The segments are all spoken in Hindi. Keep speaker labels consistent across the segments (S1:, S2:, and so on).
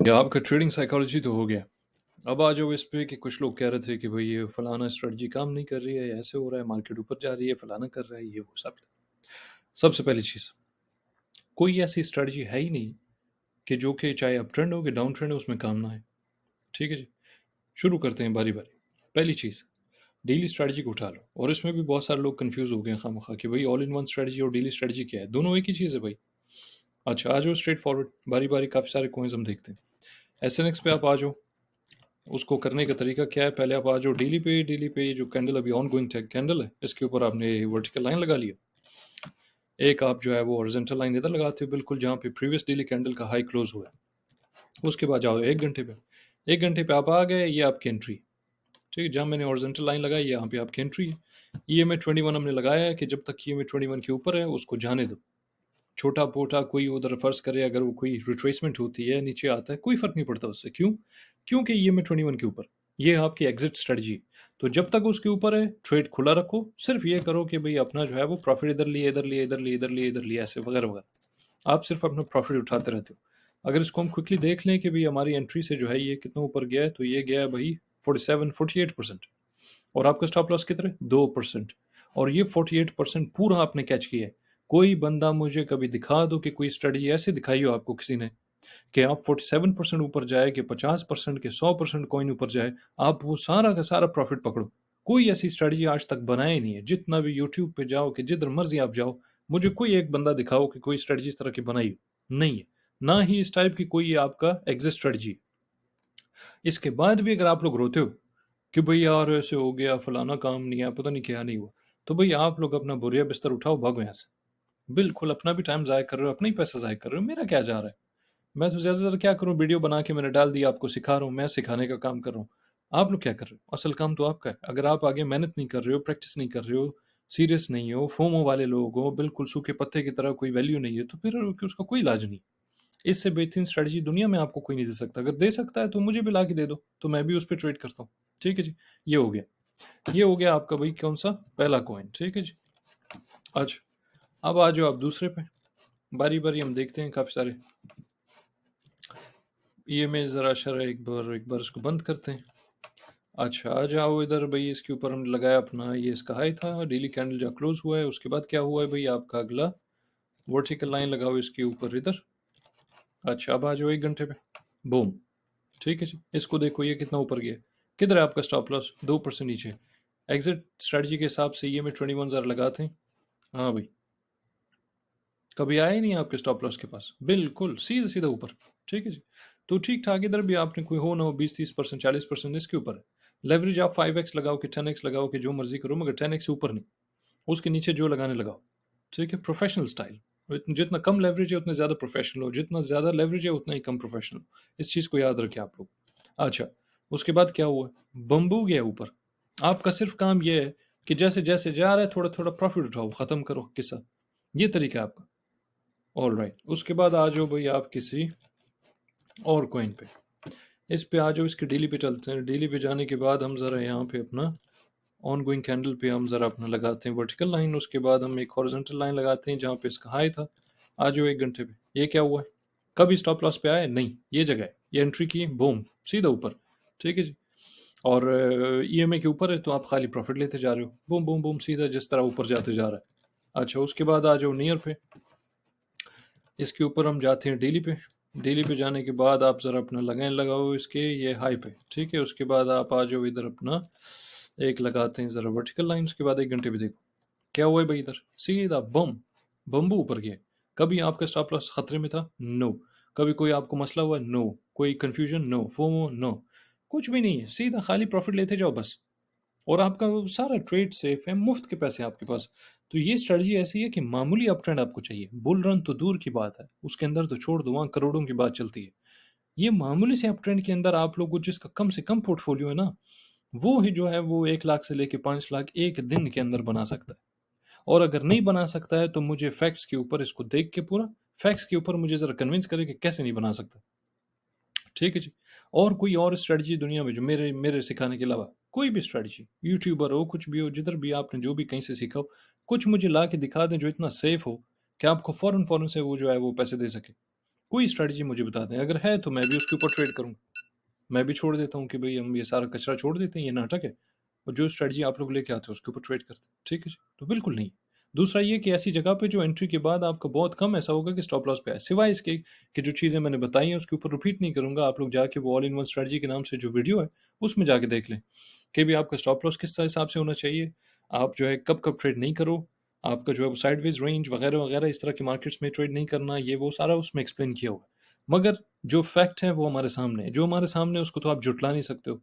S1: या आपका ट्रेडिंग साइकोलॉजी तो हो गया। अब आ जाओ इस पे कि कुछ लोग कह रहे थे कि भई ये फलाना स्ट्रैटेजी काम नहीं कर रही है, ऐसे हो रहा है, मार्केट ऊपर जा रही है, फलाना कर रहा है, ये वो सब। सबसे पहली चीज़, कोई ऐसी स्ट्रैटेजी है ही नहीं कि जो कि चाहे अप ट्रेंड हो कि डाउन ट्रेंड हो उसमें काम ना आए। ठीक है जी? शुरू करते हैं बारी-बारी। पहली चीज़, डेली स्ट्रैटेजी को उठा लो और इसमें भी बहुत सारे लोग कन्फ्यूज़ हो गए हैं खामख़ा कि भई ऑल इन वन स्ट्रैटेजी और डेली स्ट्रैटेजी क्या है? दोनों एक ही चीज़ है भई। अच्छा, आ जाओ स्ट्रेट फॉरवर्ड, बारी-बारी काफ़ी सारे कॉइन्स हम देखते हैं। एसएनएक्स पे आप आ जाओ। उसको करने का तरीका क्या है? पहले आप आ जाओ डेली पे ये जो कैंडल अभी ऑनगोइंग कैंडल है, इसके ऊपर आपने वर्टिकल लाइन लगा लिया। एक आप जो है वो हॉरिजॉन्टल लाइन इधर लगाते हो बिल्कुल जहाँ पे प्रीवियस डेली कैंडल का हाई क्लोज हुआ है। उसके बाद जाओ 1 घंटे पे। 1 घंटे पे आप आ गए, ये आपकी एंट्री। ठीक है? जहाँ मैंने हॉरिजॉन्टल लाइन लगाई यहाँ पे आपकी एंट्री है। ईएमए 21 हमने लगाया है कि जब तक ईएमए 21 के ऊपर है उसको जाने दो। छोटा-मोटा कोई उधर फ़र्ज़ करे अगर वो कोई रिट्रेसमेंट होती है, नीचे आता है, कोई फ़र्क नहीं पड़ता उससे। क्यों? क्योंकि ईएमए 21 के ऊपर। ये है आपकी एग्ज़िट स्ट्रैटेजी। तो जब तक उसके ऊपर है, ट्रेड खुला रखो। सिर्फ़ ये करो कि भई अपना जो है वो प्रॉफ़िट इधर लिए, इधर लिए, इधर लिए, इधर लिए, इधर लिए, ऐसे वगैरह-वगैरह। आप सिर्फ़ अपना प्रॉफ़िट उठाते रहते हो। अगर इसको हम क्विकली देख लें कि भई हमारी एंट्री से जो है ये कितना ऊपर गया है, तो ये गया है भई 47-48% और आपका स्टॉप लॉस कितना है? 2% और ये 48% पूरा आपने कैच किया है। कोई बंदा मुझे कभी दिखा दो कि कोई स्ट्रैटेजी ऐसी दिखाई हो आपको किसी ने कि आप 47% ऊपर जाए कि 50% के 100% कॉइन ऊपर जाए, आप वो सारा का सारा प्रॉफ़िट पकड़ो। कोई ऐसी स्ट्रैटेजी आज तक बनाया ही नहीं है। जितना भी यूट्यूब पे जाओ कि जिधर मर्ज़ी आप जाओ, मुझे कोई एक बंदा दिखाओ कि कोई स्ट्रैटेजी इस तरह की बनाई हो। नहीं है। ना ही इस टाइप की कोई आपका एग्ज़िट स्ट्रैटेजी है। इसके बाद भी अगर आप लोग रोते हो कि भई यार ऐसे हो गया, फलाना काम नहीं आया, पता नहीं क्या नहीं हुआ, तो भई आप लोग अपना बोरिया बिस्तर उठाओ, भागो यहाँ से। बिल्कुल अपना भी टाइम ज़ाया कर रहे हो, अपना ही पैसा ज़ाया कर रहे हो, मेरा क्या जा रहा है? मैं तो ज़्यादा से ज़्यादा क्या करूँ, वीडियो बना के मैंने डाल दिया, आपको सिखा रहा हूँ, मैं सिखाने का काम कर रहा हूँ। आप लोग क्या कर रहे हो? असल काम तो आपका है। अगर आप आगे मेहनत नहीं कर रहे हो, प्रैक्टिस नहीं कर रहे हो, सीरियस नहीं हो, फोमो वाले लोग हो, बिल्कुल सूखे पत्ते की तरह कोई वैल्यू नहीं है, तो फिर उसका कोई इलाज नहीं। इससे बेहतरीन स्ट्रैटेजी दुनिया में आपको कोई नहीं दे सकता। अगर दे सकता है तो मुझे भी ला के दे दो, तो मैं भी उस पे ट्रेड करता हूँ। ठीक है जी? ये हो गया। ये हो गया आपका भई कौन-सा? पहला कॉइन, ठीक है जी? अच्छा, अब आ जाओ आप दूसरे पे। बारी-बारी हम देखते हैं काफ़ी सारे। ये मैं ज़रा-शरा एक बार इसको बंद करते हैं। अच्छा, आ जाओ इधर भई इसके ऊपर हमने लगाया अपना ये इसका हाई था, डेली कैंडल जहाँ क्लोज़ हुआ है, उसके बाद क्या हुआ है भई आपका अगला वर्टिकल लाइन लगाओ इसके ऊपर इधर। अच्छा, अब आ जाओ 1 घंटे पे। बूम! ठीक है जी। इसको देखो ये कितना ऊपर गया। किधर है आपका स्टॉप लॉस? 2% नीचे। एग्ज़िट स्ट्रैटेजी के हिसाब से ये में 21 ज़रा लगाते हैं। हाँ भई। कभी आया ही नहीं आपके स्टॉप लॉस के पास। बिल्कुल, सीधा-सीधा ऊपर। ठीक है जी। तो ठीक-ठाक इधर भी आपने कोई हो ना हो 20-30% 40% इसके ऊपर है। लेवरेज आप 5x लगाओ कि 10x लगाओ कि जो मर्ज़ी करो मगर 10x से ऊपर नहीं। उसके नीचे जो लगाने लगाओ। ठीक है? Professional style. जितना कम लेवरेज है उतने ज़्यादा प्रोफ़ेशनल हो, जितना ज़्यादा लेवरेज है उतना ही कम प्रोफ़ेशनल। इस चीज़ को याद रखें आप लोग। अच्छा, उसके बाद क्या हुआ? बम्बू गया ऊपर। आपका सिर्फ़ काम ये है कि जैसे-जैसे जा रहा है थोड़ा-थोड़ा प्रॉफ़िट उठाओ, ख़त्म करो किस्सा। ये तरीका है आपका। ऑलराइट, उसके बाद आ जाओ भई आप किसी और कॉइन पे। इस पे आ जाओ, इसके डेली पे चलते हैं। डेली पे जाने के बाद हम ज़रा यहाँ पे अपना ऑनगोइंग कैंडल पे हम ज़रा अपना लगाते हैं वर्टिकल लाइन, उसके बाद हम एक हॉरिजॉन्टल लाइन लगाते हैं जहाँ पे इसका हाई था। आ जाओ 1 घंटे पे। ये क्या हुआ है? कभी स्टॉप लॉस पे आए? नहीं, ये जगह है। ये एंट्री की, बूम! सीधा ऊपर। ठीक है जी? और ईएमए के ऊपर है तो आप खाली प्रॉफ़िट लेते जा रहे हो। बूम, बूम, बूम सीधा जिस तरह ऊपर जाते जा रहा है। अच्छा, उसके बाद आ जाओ नियर पे। इसके ऊपर हम जाते हैं डेली पे। डेली पे जाने के बाद आप ज़रा अपना लगाएँ लगाओ इसके ये हाई पे, ठीक है? उसके बाद आप आ जाओ इधर अपना एक लगाते हैं ज़रा वर्टिकल लाइन, उसके बाद 1 घंटे पे देखो। क्या हुआ है भाई इधर? सीधा बम! बम्बू ऊपर गया। कभी आपका स्टॉप लॉस खतरे में था? नो। कभी कोई आपको मसला हुआ? नो। कोई कन्फ्यूजन? नो। फोमो? नो। कुछ भी नहीं है, सीधा खाली प्रॉफ़िट लेते जाओ बस। और आपका वो सारा ट्रेड सेफ है, मुफ्त के पैसे हैं आपके पास। तो ये स्ट्रैटेजी ऐसी है कि मामूली अप ट्रेंड आपको चाहिए। बुल रन तो दूर की बात है, उसके अंदर तो छोड़ दो, वहाँ करोड़ों की बात चलती है। ये मामूली से अप ट्रेंड के अंदर आप लोगों को जिसका कम से कम पोर्टफोलियो है ना, वो ही जो है वो 1 लाख से लेके 5 लाख एक दिन के अंदर बना सकता है। और अगर नहीं बना सकता है तो मुझे फैक्ट्स के ऊपर इसको देख के पूरा फैक्ट्स के ऊपर मुझे ज़रा कन्विंस करें कि कैसे नहीं बना सकता। ठीक है जी। और कोई और स्ट्रैटेजी दुनिया में जो मेरे मेरे सिखाने के अलावा कोई भी स्ट्रैटेजी, यूट्यूबर हो, कुछ भी हो, जिधर भी आपने जो भी कहीं से सीखा हो, कुछ मुझे ला के दिखा दें जो इतना सेफ हो कि आपको फ़ौरन-फ़ौरन से वो जो है वो पैसे दे सके। कोई स्ट्रैटेजी मुझे बता दें, अगर है तो मैं भी उसके ऊपर ट्रेड करूँगा। मैं भी छोड़ देता हूँ कि भई हम ये सारा कचरा छोड़ देते हैं, ये नाटक है, और जो स्ट्रैटेजी आप लोग लेके आते हो उसके ऊपर ट्रेड करते हैं। ठीक है जी? तो बिल्कुल नहीं। दूसरा ये कि ऐसी जगह पे जो एंट्री के बाद आपका बहुत कम ऐसा होगा कि स्टॉप लॉस पे आए। सिवाय इसके कि जो चीज़ें मैंने बताई हैं उसके ऊपर रिपीट नहीं करूँगा। आप लोग जाके वो ऑल इन वन स्ट्रैटेजी के नाम से जो वीडियो है, उसमें जाके देख लें कि भई आपका स्टॉप लॉस किस हिसाब से होना चाहिए। आप जो है कब-कब ट्रेड नहीं करो। आपका जो है वो साइडवेज़ रेंज वगैरह-वगैरह इस तरह के मार्केट्स में ट्रेड नहीं करना, ये वो सारा उसमें एक्सप्लेन किया हुआ है। मगर जो फैक्ट है वो हमारे सामने है। जो हमारे सामने है उसको तो आप झुठला नहीं सकते हो।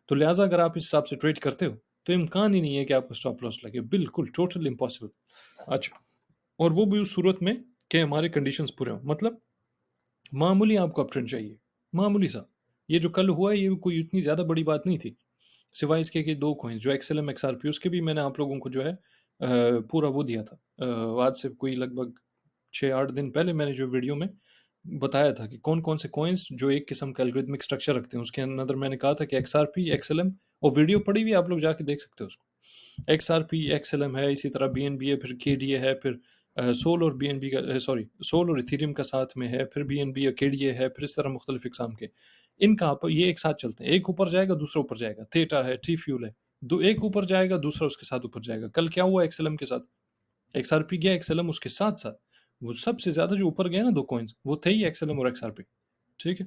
S1: तो लिहाज़ा अगर आप इस हिसाब से ट्रेड करते हो, तो इम्कान ही नहीं है कि आपको स्टॉप लॉस लगे। बिल्कुल टोटली इम्पॉसिबल। अच्छा, और वो भी उस सूरत में कि हमारे कंडीशंस पूरे हों। मतलब मामूली आपको अपट्रेंड चाहिए, मामूली सा। ये जो कल हुआ है ये कोई इतनी ज़्यादा बड़ी बात नहीं थी। सिवाय इसके कि 2 कॉइन्स जो एक्सएलएम, एक्सआरपी उसके भी मैंने आप लोगों को जो है पूरा वो दिया था। आज से कोई लगभग 6-8 दिन पहले मैंने जो वीडियो में बताया था कि कौन-कौन से कॉइन्स जो एक किस्म का एल्गोरिथमिक स्ट्रक्चर रखते हैं। उसके अंदर मैंने कहा था कि एक्सआरपी, एक्सएलएम, और वीडियो पड़ी हुई है, आप लोग जाके देख सकते हो उसको। एक्सआरपी, एक्सएलएम है, इसी तरह बीएनबी है, फिर केडीए है, फिर सोल और बीएनबी का सॉरी सोल और इथेरियम का साथ में है, फिर बीएनबी और केडीए है, फिर इस तरह मुख्तलिफ इकसाम के। इनका आप ये एक साथ चलते हैं। एक ऊपर जाएगा, दूसरा ऊपर जाएगा। थीटा है, टी फ्यूल है। दो एक ऊपर जाएगा, दूसरा उसके साथ ऊपर जाएगा। कल क्या हुआ एक्सएलएम के साथ? एक्सआरपी गया, एक्सएलएम उसके साथ-साथ। वो सबसे ज़्यादा जो ऊपर गए ना 2 कॉइन्स, वो थे ही एक्सएलएम और एक्सआरपी। ठीक है?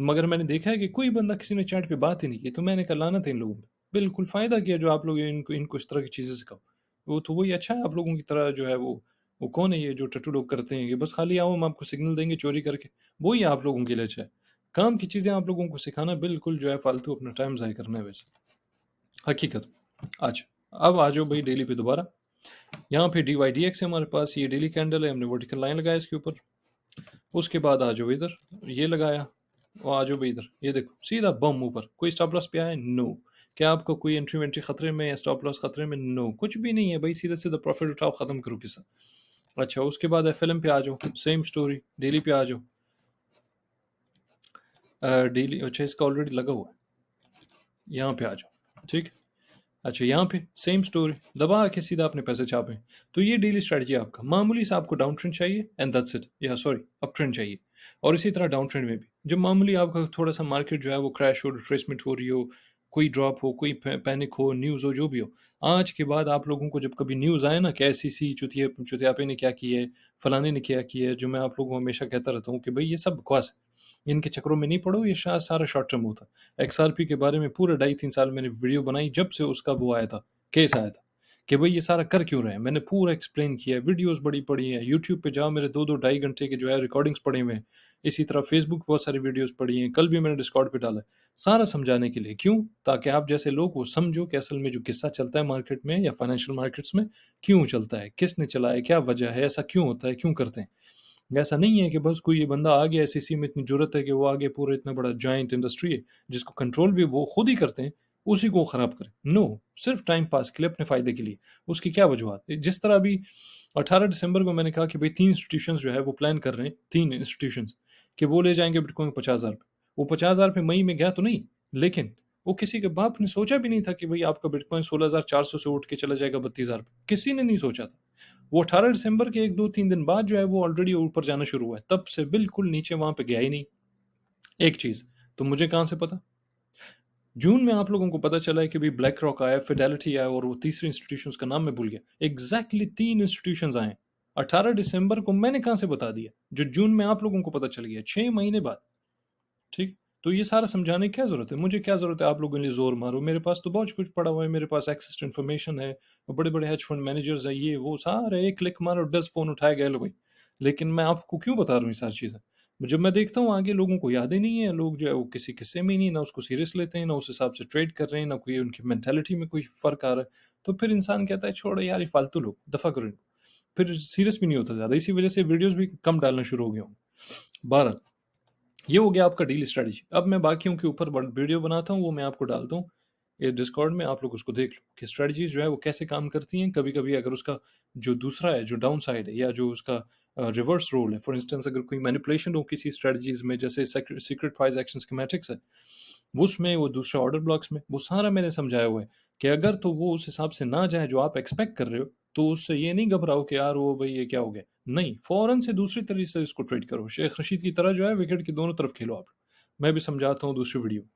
S1: मगर मैंने देखा है कि कोई बंदा किसी ने चैट पे बात ही नहीं की, तो मैंने कहा लानत है इन लोगों पे। बिल्कुल फ़ायदा किया जो आप लोग इनको इनको इस तरह की चीज़ें सिखाओ। वो तो वही अच्छा है आप लोगों की तरह जो है वो कौन है ये जो टट्टू लोग करते हैं, कि बस खाली आओ हम आपको सिग्नल देंगे चोरी करके, वही आप लोगों के लिए अच्छा है। काम की चीज़ें आप लोगों को सिखाना बिल्कुल जो है फालतू अपना टाइम ज़ाया करना है वैसे। हकीकत। अच्छा, अब आ जाओ भई डेली पे दोबारा। यहाँ पे डीवाईडीएक्स है हमारे पास, ये डेली कैंडल है, हमने वर्टिकल लाइन लगाया इसके ऊपर। उसके बाद आ जाओ इधर, ये लगाया, और आ जाओ भाई इधर, ये देखो सीधा बम ऊपर। कोई स्टॉप लॉस पे आया? नो। क्या आपको कोई एंट्री वेंट्री खतरे में या स्टॉप लॉस खतरे में? नो, कुछ भी नहीं है भाई, सीधा सीधा प्रॉफिट उठाओ, खत्म करो किस्सा। अच्छा, उसके बाद एफएलएम पे आ जाओ, सेम स्टोरी। डेली पे आ जाओ, डेली अच्छा इसका ऑलरेडी लगा हुआ है, यहाँ पे आ जाओ। ठीक। अच्छा, यहाँ पे सेम स्टोरी, दबा के सीधा अपने पैसे छापें। तो ये डेली स्ट्रैटेजी है आपका। मामूली सा आपको डाउन ट्रेंड चाहिए एंड दैट्स इट, या सॉरी अप ट्रेंड चाहिए। और इसी तरह डाउन ट्रेंड में भी जब मामूली आपका थोड़ा सा मार्केट जो है वो क्रैश हो, रिट्रेसमेंट हो रही हो, कोई ड्रॉप हो, कोई पैनिक हो, न्यूज़ हो, जो भी हो, आज के बाद आप लोगों को जब कभी न्यूज़ आए ना कि ऐसी सी चुतिया चुतियापे ने क्या किया है, फलाने ने क्या किया है, जो मैं आप लोगों को हमेशा कहता रहता हूँ कि भाई ये सब बकवास है, इनके चक्करों में नहीं पड़ो, ये सारा शॉर्ट टर्म होता है। एक्सआरपी के बारे में पूरे 2.5-3 साल मैंने वीडियो बनाई जब से उसका वो आया था, केस आया था, कि भाई ये सारा कर क्यों रहे हैं। मैंने पूरा एक्सप्लेन किया है, वीडियोस बड़ी पड़ी हैं, यूट्यूब पे जाओ मेरे 2-2 ढाई घंटे के जो है रिकॉर्डिंग्स पड़े हुए हैं। इसी तरह फेसबुक पे बहुत सारी वीडियोस पड़ी हैं, कल भी मैंने डिस्कॉर्ड पे डाला है। सारा समझाने के लिए, क्यों? ताकि आप जैसे लोग वो समझो कि असल में जो किस्सा चलता है मार्केट में या फाइनेंशियल मार्केट्स में, क्यों चलता है, किसने चलाया, क्या वजह है, ऐसा क्यों होता है, क्यों करते हैं। ऐसा नहीं है कि बस कोई ये बंदा आ गया एसईसी में, इतनी जुर्रत है कि वो आगे पूरा इतना बड़ा जायंट इंडस्ट्री है जिसको कंट्रोल भी वो खुद ही करते हैं, उसी को खराब करें। नो, सिर्फ टाइम पास के लिए, अपने फायदे के लिए। उसकी क्या वजूहत, जिस तरह अभी 18 दिसंबर को मैंने कहा कि भाई 3 इंस्टीट्यूशंस जो है वो प्लान कर रहे हैं, 3 इंस्टीट्यूशंस, कि वो ले जाएंगे बिटकॉइन 50,000 पे। वो 50,000 पे मई में गया तो नहीं, लेकिन वो किसी के बाप ने सोचा भी नहीं था कि भाई आपका बिटकॉइन 16,400 से उठ के चला जाएगा 32,000 पे। किसी ने नहीं सोचा था। वो 18 दिसंबर के 1-2-3 दिन बाद जो है वो ऑलरेडी ऊपर जाना शुरू हुआ है, तब से बिल्कुल नीचे वहां पे गया ही नहीं। एक चीज तो मुझे कहां से पता? जून में आप लोगों को पता चला है कि भाई ब्लैक रॉक आया, फिडेलिटी आया, और वो तीसरे इंस्टीट्यूशन का नाम मैं भूल गया। एग्जैक्टली 3 इंस्टीट्यूशन आए 18 दिसंबर को। मैंने कहां से बता दिया जो जून में आप लोगों को पता चल गया 6 महीने बाद। ठीक। तो ये सारा समझाने की क्या ज़रूरत है? मुझे क्या ज़रूरत है आप लोगों के लिए ज़ोर मारो? मेरे पास तो बहुत कुछ पड़ा हुआ है, मेरे पास एक्सेस टू इन्फॉर्मेशन है, बड़े-बड़े हेज फंड मैनेजर्स हैं, ये वो सारे, एक क्लिक मारो 10 फ़ोन उठाए गए लो भाई। लेकिन मैं आपको क्यों बता रहा हूँ ये सारी चीज़ें? जब मैं देखता हूँ आगे लोगों को याद ही नहीं है, लोग जो है वो किसी किस्से में ही नहीं, ना उसको सीरियस लेते हैं, ना उस हिसाब से ट्रेड कर रहे हैं, ना कोई उनकी मेंटालिटी में कोई फ़र्क आ रहा है। तो फिर इंसान कहता है छोड़ो यार ये फालतू लोग, दफ़ा करो इनको। फिर सीरियस भी नहीं होता ज़्यादा, इसी वजह से वीडियोज़ भी कम डालना शुरू हो गया हूँ। बहरहाल, ये हो गया आपका डेली स्ट्रेटजी। अब मैं बाकियों के ऊपर वीडियो बनाता हूँ, वो मैं आपको डालता हूँ ये डिस्कॉर्ड में, आप लोग उसको देख लो कि स्ट्रेटजीज जो है वो कैसे काम करती हैं। कभी कभी अगर उसका जो दूसरा है, जो डाउन साइड है, या जो उसका रिवर्स रोल है, फॉर इंस्टेंस अगर कोई मैनिपुलेशन हो किसी स्ट्रेटजीज में, जैसे सीक्रेट फाइज एक्शन स्कीमेटिक्स है, उसमें वो दूसरा ऑर्डर ब्लॉक्स में, वो सारा मैंने समझाया हुआ है कि अगर तो वो उस हिसाब से ना जाए जो आप एक्सपेक्ट कर रहे हो, तो उससे ये नहीं घबराओ कि यार वो भाई ये क्या हो गया। नहीं, फ़ौरन से दूसरी तरीके से इसको ट्रीट करो। शेख रशीद की तरह जो है विकेट की दोनों तरफ खेलो आप। मैं भी समझाता हूँ दूसरी वीडियो में।